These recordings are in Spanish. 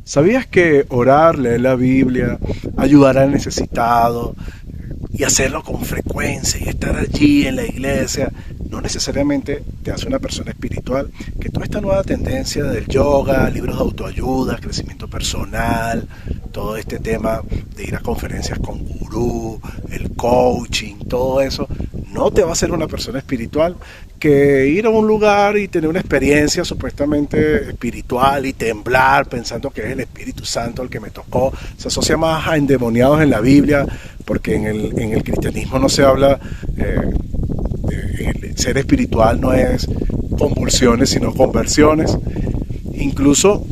¿Sabías que orar, leer la Biblia, ayudar al necesitado y hacerlo con frecuencia y estar allí en la iglesia no necesariamente te hace una persona espiritual? Que toda esta nueva tendencia del yoga, libros de autoayuda, crecimiento personal, todo este tema de ir a conferencias con gurú, el coaching, todo eso, no te va a hacer una persona espiritual. Que ir a un lugar y tener una experiencia supuestamente espiritual y temblar pensando que es el Espíritu Santo el que me tocó, se asocia más a endemoniados en la Biblia, porque en el cristianismo no se habla, el ser espiritual no es convulsiones sino conversiones. Incluso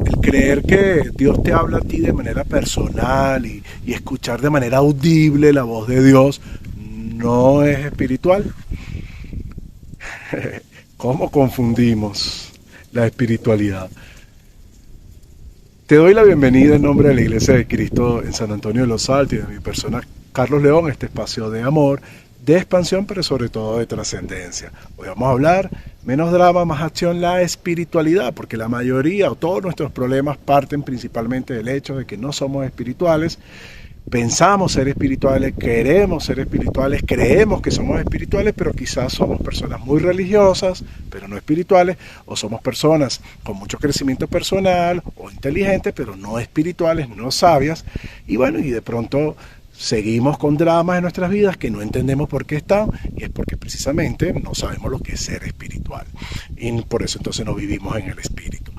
el creer que Dios te habla a ti de manera personal y escuchar de manera audible la voz de Dios no es espiritual. ¿Cómo confundimos la espiritualidad? Te doy la bienvenida en nombre de la Iglesia de Cristo en San Antonio de los Altos y de mi persona Carlos León, este espacio de amor, de expansión, pero sobre todo de trascendencia. Hoy vamos a hablar, menos drama, más acción, la espiritualidad, porque la mayoría o todos nuestros problemas parten principalmente del hecho de que no somos espirituales. Pensamos ser espirituales, queremos ser espirituales, creemos que somos espirituales, pero quizás somos personas muy religiosas, pero no espirituales, o somos personas con mucho crecimiento personal o inteligentes, pero no espirituales, no sabias, y bueno, y de pronto seguimos con dramas en nuestras vidas que no entendemos por qué están, y es porque precisamente no sabemos lo que es ser espiritual, y por eso entonces no vivimos en el espíritu.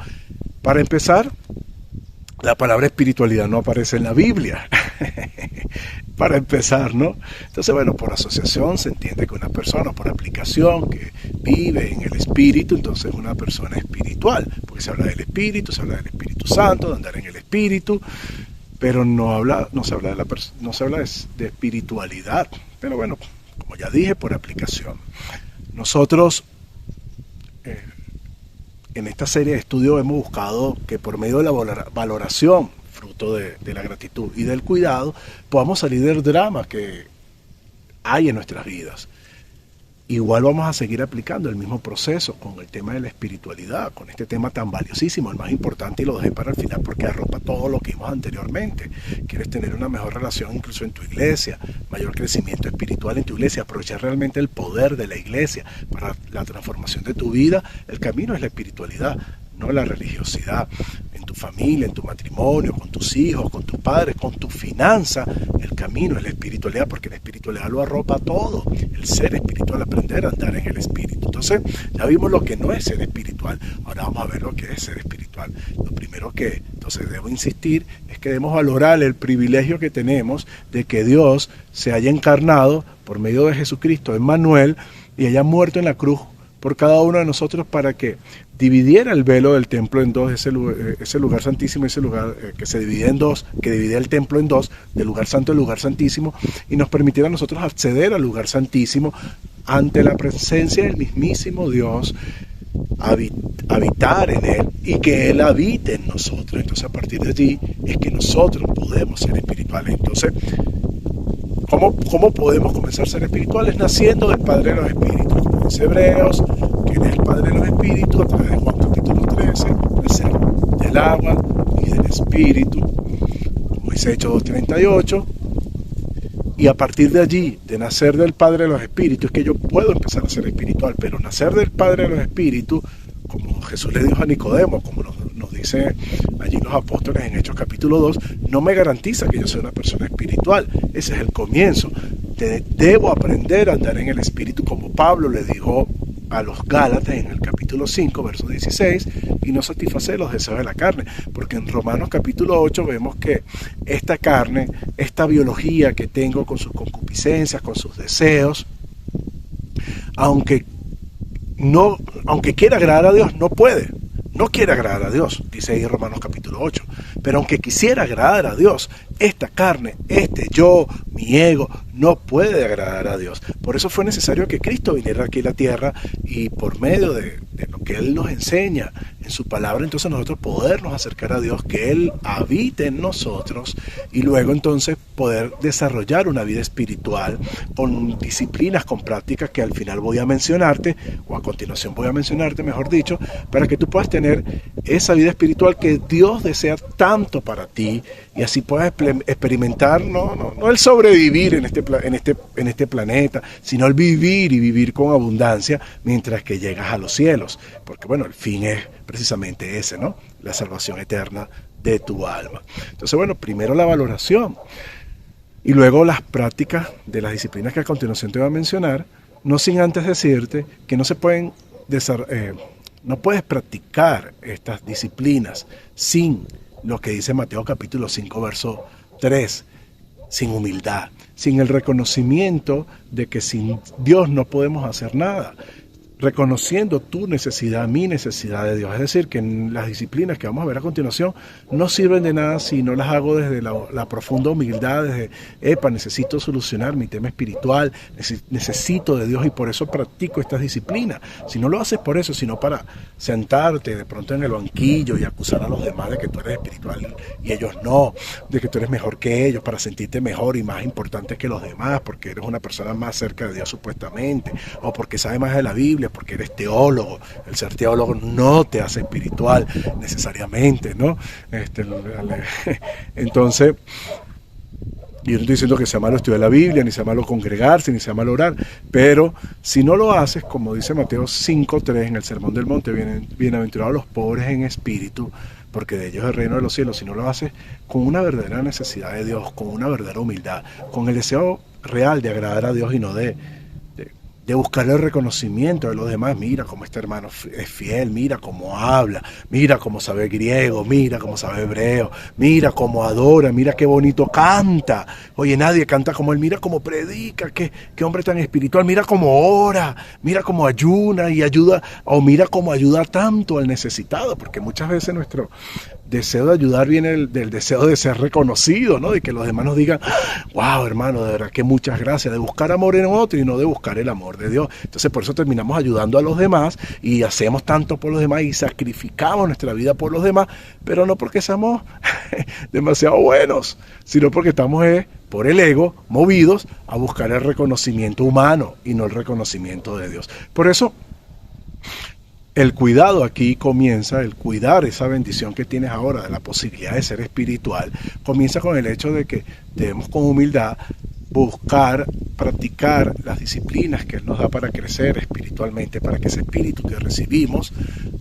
Para empezar, la palabra espiritualidad no aparece en la Biblia. Para empezar, ¿no? Entonces, bueno, por asociación se entiende que una persona, por aplicación, que vive en el espíritu, entonces es una persona espiritual, porque se habla del espíritu, se habla del Espíritu Santo, de andar en el espíritu, pero no se habla de espiritualidad. Pero bueno, como ya dije, por aplicación. Nosotros en esta serie de estudios hemos buscado que por medio de la valoración, fruto de la gratitud y del cuidado, podamos salir del drama que hay en nuestras vidas. Igual vamos a seguir aplicando el mismo proceso con el tema de la espiritualidad, con este tema tan valiosísimo, el más importante, y lo dejé para el final porque arropa todo lo que vimos anteriormente. Quieres tener una mejor relación incluso en tu iglesia, mayor crecimiento espiritual en tu iglesia, aprovechar realmente el poder de la iglesia para la transformación de tu vida. El camino es la espiritualidad, no la religiosidad. En tu familia, en tu matrimonio, con tus hijos, con tus padres, con tu finanza, el camino es la espiritualidad, porque la espiritualidad lo arropa todo. El ser espiritual, aprender a andar en el espíritu. Entonces, ya vimos lo que no es ser espiritual. Ahora vamos a ver lo que es ser espiritual. Lo primero que, entonces, debo insistir es que debemos valorar el privilegio que tenemos de que Dios se haya encarnado por medio de Jesucristo, Emmanuel, y haya muerto en la cruz por cada uno de nosotros para que dividiera el velo del templo en dos, ese lugar santísimo, ese lugar que se divide en dos, que divide el templo en dos, del lugar santo al lugar santísimo, y nos permitiera a nosotros acceder al lugar santísimo ante la presencia del mismísimo Dios, habitar en Él y que Él habite en nosotros. Entonces, a partir de allí es que nosotros podemos ser espirituales. Entonces, ¿cómo podemos comenzar a ser espirituales? Naciendo del Padre de los Espíritus, como dice Hebreos, que Él es el Padre de los Espíritus, a través de Juan capítulo 13, nacer del agua y del Espíritu, como dice Hechos 2:38, y a partir de allí, de nacer del Padre de los Espíritus, es que yo puedo empezar a ser espiritual, pero nacer del Padre de los Espíritus, como Jesús le dijo a Nicodemo, como nos dice allí los apóstoles en Hechos capítulo 2, no me garantiza que yo sea una persona espiritual. Ese es el comienzo. Debo aprender a andar en el espíritu, como Pablo le dijo a los Gálatas en el capítulo 5, verso 16, y no satisfacer los deseos de la carne, porque en Romanos capítulo 8 vemos que esta carne, esta biología que tengo con sus concupiscencias, con sus deseos, aunque quiera agradar a Dios, no puede. No quiere agradar a Dios, dice ahí Romanos capítulo 8. Pero aunque quisiera agradar a Dios, esta carne, yo, mi ego, no puede agradar a Dios. Por eso fue necesario que Cristo viniera aquí a la tierra y por medio de lo que Él nos enseña en su palabra, entonces nosotros podernos acercar a Dios, que Él habite en nosotros y luego entonces poder desarrollar una vida espiritual con disciplinas, con prácticas que al final voy a mencionarte, o a continuación voy a mencionarte, mejor dicho, para que tú puedas tener esa vida espiritual que Dios desea tanto para ti y así puedas experimentar no el sobrevivir en este planeta, sino el vivir y vivir con abundancia mientras que llegas a los cielos, porque bueno, el fin es precisamente ese, ¿no? La salvación eterna de tu alma. Entonces, bueno, primero la valoración y luego las prácticas de las disciplinas que a continuación te voy a mencionar, no sin antes decirte que no se pueden no puedes practicar estas disciplinas sin lo que dice Mateo capítulo 5, verso 3, sin humildad, sin el reconocimiento de que sin Dios no podemos hacer nada, reconociendo tu necesidad, mi necesidad de Dios. Es decir, que en las disciplinas que vamos a ver a continuación no sirven de nada si no las hago desde la profunda humildad, desde, necesito solucionar mi tema espiritual, necesito de Dios y por eso practico estas disciplinas. Si no lo haces por eso, sino para sentarte de pronto en el banquillo y acusar a los demás de que tú eres espiritual y ellos no, de que tú eres mejor que ellos, para sentirte mejor y más importante que los demás, porque eres una persona más cerca de Dios supuestamente, o porque sabes más de la Biblia, porque eres teólogo. El ser teólogo no te hace espiritual necesariamente, ¿no? Entonces, yo no estoy diciendo que sea malo estudiar la Biblia, ni sea malo congregarse, ni sea malo orar, pero si no lo haces, como dice Mateo 5:3 en el Sermón del Monte, bienaventurados los pobres en espíritu, porque de ellos es el reino de los cielos. Si no lo haces con una verdadera necesidad de Dios, con una verdadera humildad, con el deseo real de agradar a Dios y no de buscar el reconocimiento de los demás. Mira cómo este hermano es fiel, mira cómo habla, mira cómo sabe griego, mira cómo sabe hebreo, mira cómo adora, mira qué bonito canta. Oye, nadie canta como él, mira cómo predica, qué hombre tan espiritual, mira cómo ora, mira cómo ayuna y ayuda, o mira cómo ayuda tanto al necesitado, porque muchas veces nuestro deseo de ayudar viene del deseo de ser reconocido, ¿no? De que los demás nos digan, wow, hermano, de verdad que muchas gracias, de buscar amor en otro y no de buscar el amor de Dios. Entonces por eso terminamos ayudando a los demás y hacemos tanto por los demás y sacrificamos nuestra vida por los demás, pero no porque seamos demasiado buenos, sino porque estamos por el ego movidos a buscar el reconocimiento humano y no el reconocimiento de Dios. Por eso el cuidado aquí comienza, el cuidar esa bendición que tienes ahora de la posibilidad de ser espiritual, comienza con el hecho de que debemos con humildad buscar, practicar las disciplinas que Él nos da para crecer espiritualmente, para que ese espíritu que recibimos,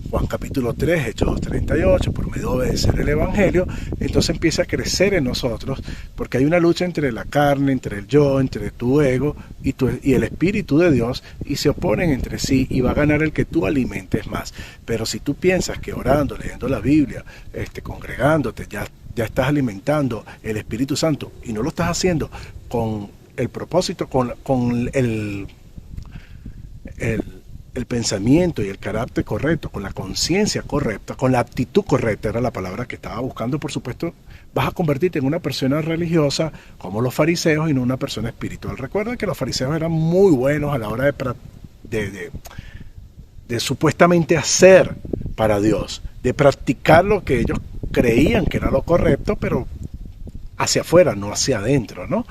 Juan capítulo 3, Hechos 2:38, por medio de obedecer el Evangelio, entonces empieza a crecer en nosotros, porque hay una lucha entre la carne, entre el yo, entre tu ego y el Espíritu de Dios, y se oponen entre sí, y va a ganar el que tú alimentes más. Pero si tú piensas que orando, leyendo la Biblia, congregándote, ya estás alimentando el Espíritu Santo, y no lo estás haciendo con el propósito, con el pensamiento y el carácter correcto, con la conciencia correcta, con la actitud correcta, era la palabra que estaba buscando, por supuesto, vas a convertirte en una persona religiosa como los fariseos y no una persona espiritual. Recuerda que los fariseos eran muy buenos a la hora de supuestamente hacer para Dios, de practicar lo que ellos creían que era lo correcto, pero hacia afuera, no hacia adentro, ¿no?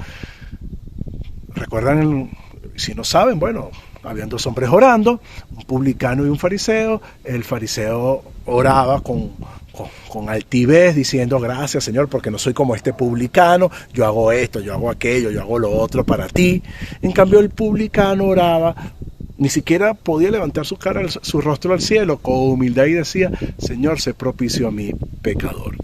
Recuerdan, si no saben, bueno, habían dos hombres orando, un publicano y un fariseo. El fariseo oraba con altivez, diciendo, gracias Señor, porque no soy como este publicano, yo hago esto, yo hago aquello, yo hago lo otro para ti. En cambio el publicano oraba, ni siquiera podía levantar su rostro al cielo, con humildad, y decía, Señor, sé propicio a mi pecador.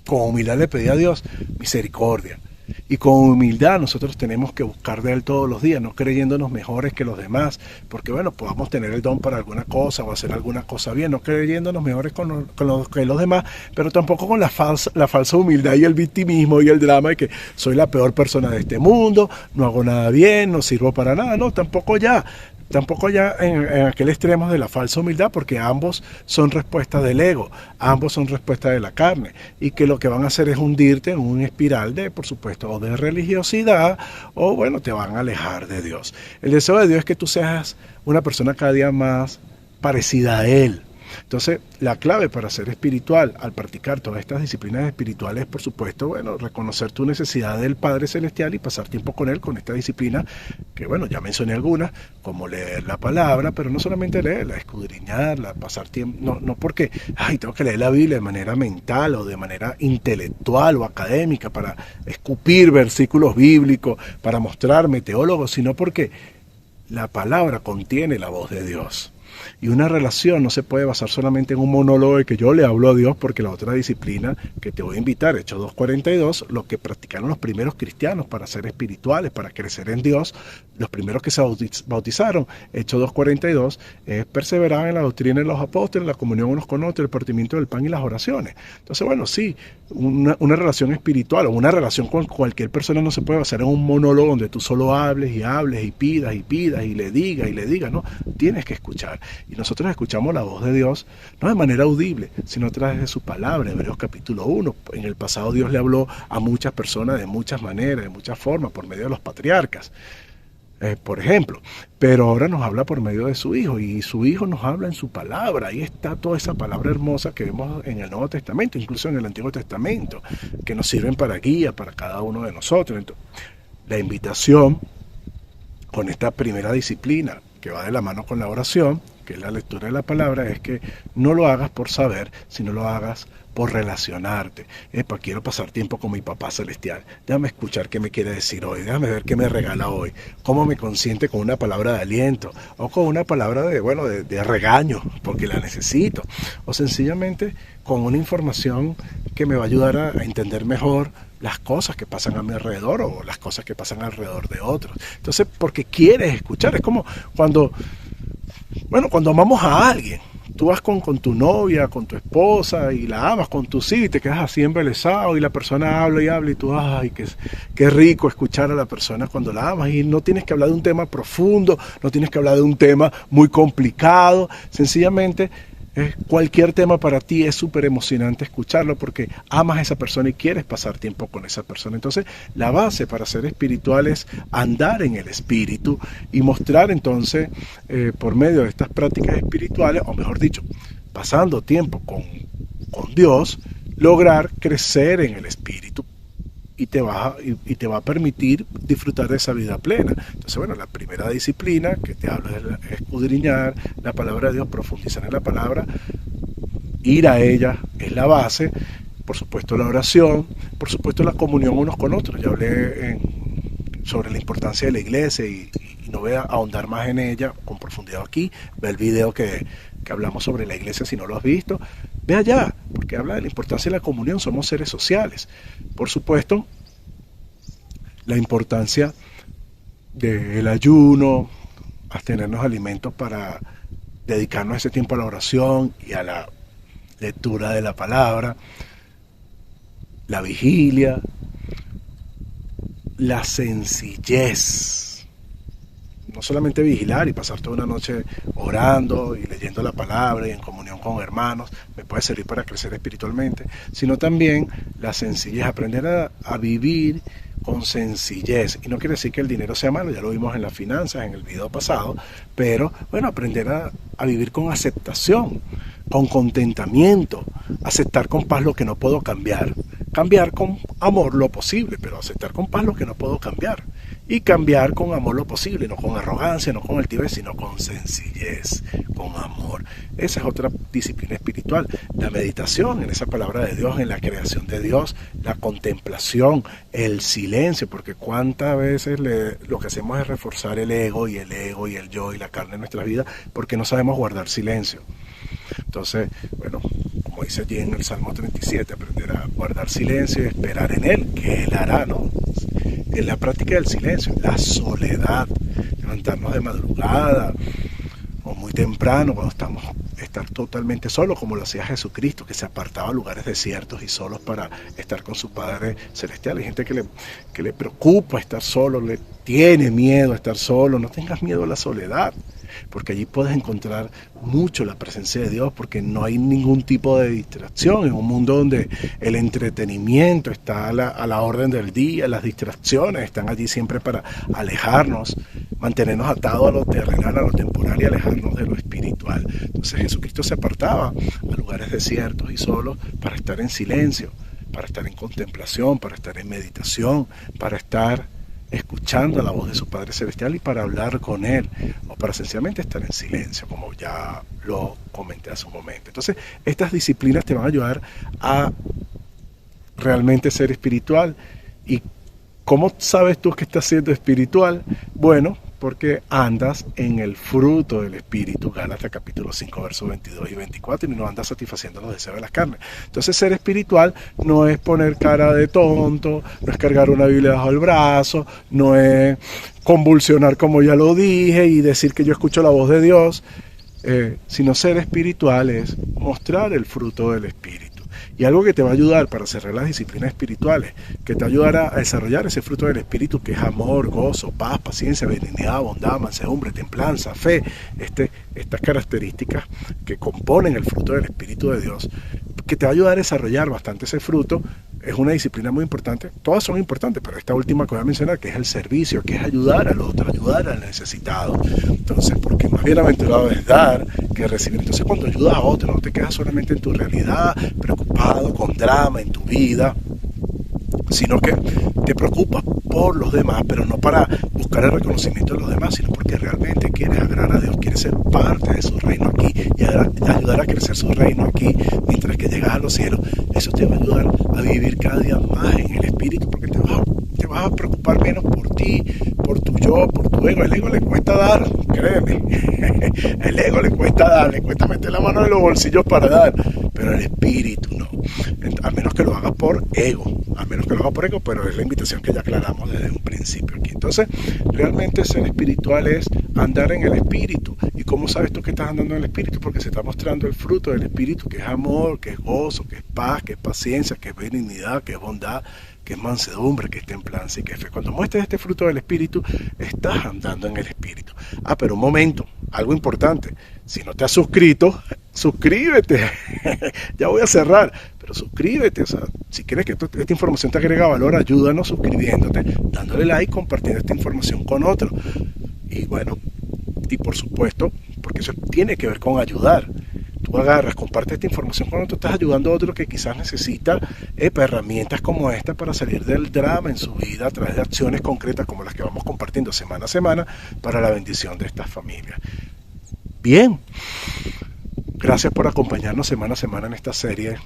Con humildad le pedía a Dios misericordia. Y con humildad nosotros tenemos que buscar de Él todos los días, no creyéndonos mejores que los demás, porque bueno, podamos tener el don para alguna cosa o hacer alguna cosa bien, no creyéndonos mejores que los demás, pero tampoco con la falsa humildad y el victimismo y el drama de que soy la peor persona de este mundo, no hago nada bien, no sirvo para nada, no, tampoco ya. Tampoco ya en aquel extremo de la falsa humildad, porque ambos son respuestas del ego, ambos son respuestas de la carne, y que lo que van a hacer es hundirte en un espiral de, por supuesto, o de religiosidad, o bueno, te van a alejar de Dios. El deseo de Dios es que tú seas una persona cada día más parecida a Él. Entonces, la clave para ser espiritual, al practicar todas estas disciplinas espirituales, por supuesto, bueno, reconocer tu necesidad del Padre Celestial y pasar tiempo con Él, con esta disciplina, que bueno, ya mencioné algunas, como leer la palabra, pero no solamente leerla, escudriñarla, pasar tiempo, no porque, tengo que leer la Biblia de manera mental o de manera intelectual o académica para escupir versículos bíblicos, para mostrarme teólogo, sino porque la palabra contiene la voz de Dios. Y una relación no se puede basar solamente en un monólogo de que yo le hablo a Dios, porque la otra disciplina que te voy a invitar, Hechos 2:42, lo que practicaron los primeros cristianos para ser espirituales, para crecer en Dios, los primeros que se bautizaron, Hechos 2:42, es perseverar en la doctrina de los apóstoles, la comunión unos con otros, el partimiento del pan y las oraciones. Entonces, bueno, sí, una relación espiritual o una relación con cualquier persona no se puede basar en un monólogo donde tú solo hables y pidas y le digas, ¿no? Tienes que escuchar. Y nosotros escuchamos la voz de Dios, no de manera audible, sino a través de su palabra. Hebreos capítulo 1. En el pasado Dios le habló a muchas personas de muchas maneras, de muchas formas, por medio de los patriarcas, por ejemplo. Pero ahora nos habla por medio de su Hijo, y su Hijo nos habla en su palabra. Ahí está toda esa palabra hermosa que vemos en el Nuevo Testamento, incluso en el Antiguo Testamento, que nos sirven para guía para cada uno de nosotros. Entonces, la invitación con esta primera disciplina, que va de la mano con la oración, que es la lectura de la palabra, es que no lo hagas por saber, sino lo hagas por relacionarte. Quiero pasar tiempo con mi papá celestial. Déjame escuchar qué me quiere decir hoy. Déjame ver qué me regala hoy. Cómo me consiente con una palabra de aliento. O con una palabra de regaño, porque la necesito. O sencillamente con una información que me va a ayudar a entender mejor las cosas que pasan a mi alrededor o las cosas que pasan alrededor de otros. Entonces, porque quieres escuchar. Es como cuando amamos a alguien. Tú vas con tu novia, con tu esposa y la amas con tus hijos y te quedas así embelesado y la persona habla y tú, qué rico escuchar a la persona cuando la amas, y no tienes que hablar de un tema profundo, no tienes que hablar de un tema muy complicado, sencillamente cualquier tema para ti es súper emocionante escucharlo porque amas a esa persona y quieres pasar tiempo con esa persona. Entonces, la base para ser espiritual es andar en el espíritu y mostrar entonces, por medio de estas prácticas espirituales, o mejor dicho, pasando tiempo con Dios, lograr crecer en el espíritu. Y te va a permitir disfrutar de esa vida plena. Entonces, bueno, la primera disciplina que te hablo es escudriñar la palabra de Dios, profundizar en la palabra, ir a ella es la base. Por supuesto la oración, por supuesto la comunión unos con otros. Ya hablé sobre la importancia de la iglesia y no voy a ahondar más en ella con profundidad aquí. Ve el video que hablamos sobre la iglesia si no lo has visto. Ve allá, porque habla de la importancia de la comunión. Somos seres sociales. Por supuesto, la importancia del ayuno, abstenernos alimentos para dedicarnos ese tiempo a la oración y a la lectura de la palabra, la vigilia, la sencillez. No solamente vigilar y pasar toda una noche orando y leyendo la palabra y en comunión con hermanos, me puede servir para crecer espiritualmente, sino también la sencillez, aprender a vivir con sencillez. Y no quiere decir que el dinero sea malo, ya lo vimos en las finanzas, en el video pasado, pero bueno, aprender a vivir con aceptación, con contentamiento, aceptar con paz lo que no puedo cambiar con amor lo posible, pero aceptar con paz lo que no puedo cambiar. Y cambiar con amor lo posible, no con arrogancia, no con altivez, sino con sencillez, con amor. Esa es otra disciplina espiritual. La meditación en esa palabra de Dios, en la creación de Dios, la contemplación, el silencio, porque cuántas veces lo que hacemos es reforzar el ego y el yo y la carne en nuestra vida, porque no sabemos guardar silencio. Entonces, bueno, como dice allí en el Salmo 37, aprender a guardar silencio y esperar en Él, que Él hará, ¿no? En la práctica del silencio, la soledad, levantarnos de madrugada o muy temprano cuando estar totalmente solos, como lo hacía Jesucristo, que se apartaba a lugares desiertos y solos para estar con su Padre Celestial. Hay gente que le preocupa estar solo, le tiene miedo a estar solo. No tengas miedo a la soledad. porque allí puedes encontrar mucho la presencia de Dios, porque no hay ningún tipo de distracción en un mundo donde el entretenimiento está a la orden del día, las distracciones están allí siempre para alejarnos, mantenernos atados a lo terrenal, a lo temporal y alejarnos de lo espiritual. Entonces Jesucristo se apartaba a lugares desiertos y solos para estar en silencio, para estar en contemplación, para estar en meditación, para estar escuchando la voz de su Padre Celestial y para hablar con Él, o para sencillamente estar en silencio, como ya lo comenté hace un momento. Entonces, estas disciplinas te van a ayudar a realmente ser espiritual. ¿Y cómo sabes tú que estás siendo espiritual? Bueno, porque andas en el fruto del Espíritu, Gálatas capítulo 5, versos 22 y 24, y no andas satisfaciendo los deseos de las carnes. Entonces ser espiritual no es poner cara de tonto, no es cargar una Biblia bajo el brazo, no es convulsionar como ya lo dije y decir que yo escucho la voz de Dios, sino ser espiritual es mostrar el fruto del Espíritu. Y algo que te va a ayudar para cerrar las disciplinas espirituales, que te ayudará a desarrollar ese fruto del Espíritu, que es amor, gozo, paz, paciencia, benignidad, bondad, mansedumbre, templanza, fe, estas características que componen el fruto del Espíritu de Dios, que te va a ayudar a desarrollar bastante ese fruto. Es una disciplina muy importante, todas son importantes, pero esta última que voy a mencionar, que es el servicio, que es ayudar al otro, ayudar al necesitado. Entonces, porque más bienaventurado es dar que recibir. Entonces, cuando ayudas a otro, no te quedas solamente en tu realidad, preocupado, con drama en tu vida, sino que te preocupas por los demás, pero no para buscar el reconocimiento de los demás, sino porque realmente quieres agradar a Dios, quieres ser parte de su reino aquí y ayudar a crecer su reino aquí mientras que llegas a los cielos. Eso te va a ayudar a vivir cada día más en el Espíritu, porque te vas a preocupar menos por ti, por tu yo, por tu ego. El ego le cuesta dar, créeme. El ego le cuesta dar, le cuesta meter la mano en los bolsillos para dar, pero el Espíritu no. A menos que lo hagas por ego, pero es la invitación que ya aclaramos desde un principio aquí. Entonces, realmente ser espiritual es andar en el Espíritu. ¿Y cómo sabes tú que estás andando en el Espíritu? Porque se está mostrando el fruto del Espíritu, que es amor, que es gozo, que es paz, que es paciencia, que es benignidad, que es bondad, que es mansedumbre, que es templanza y que es fe. Cuando muestres este fruto del Espíritu, estás andando en el Espíritu. Pero un momento, algo importante. Si no te has suscrito, suscríbete. Ya voy a cerrar, pero suscríbete. O sea, si quieres que esta información te agregue valor, ayúdanos suscribiéndote, dándole like, compartiendo esta información con otros. Y bueno, y por supuesto, porque eso tiene que ver con ayudar. Tú agarras, compartes esta información cuando tú estás ayudando a otro que quizás necesita herramientas como esta para salir del drama en su vida a través de acciones concretas como las que vamos compartiendo semana a semana para la bendición de estas familias. Bien, gracias por acompañarnos semana a semana en esta serie,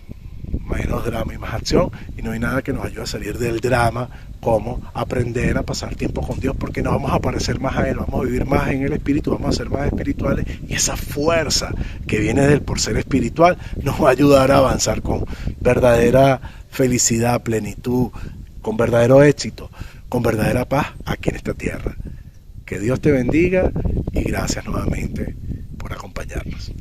menos drama y más acción, y no hay nada que nos ayude a salir del drama como aprender a pasar tiempo con Dios, porque nos vamos a parecer más a Él, vamos a vivir más en el Espíritu, vamos a ser más espirituales, y esa fuerza que viene de Él por ser espiritual nos va a ayudar a avanzar con verdadera felicidad, plenitud, con verdadero éxito, con verdadera paz aquí en esta tierra. Que Dios te bendiga y gracias nuevamente por acompañarnos.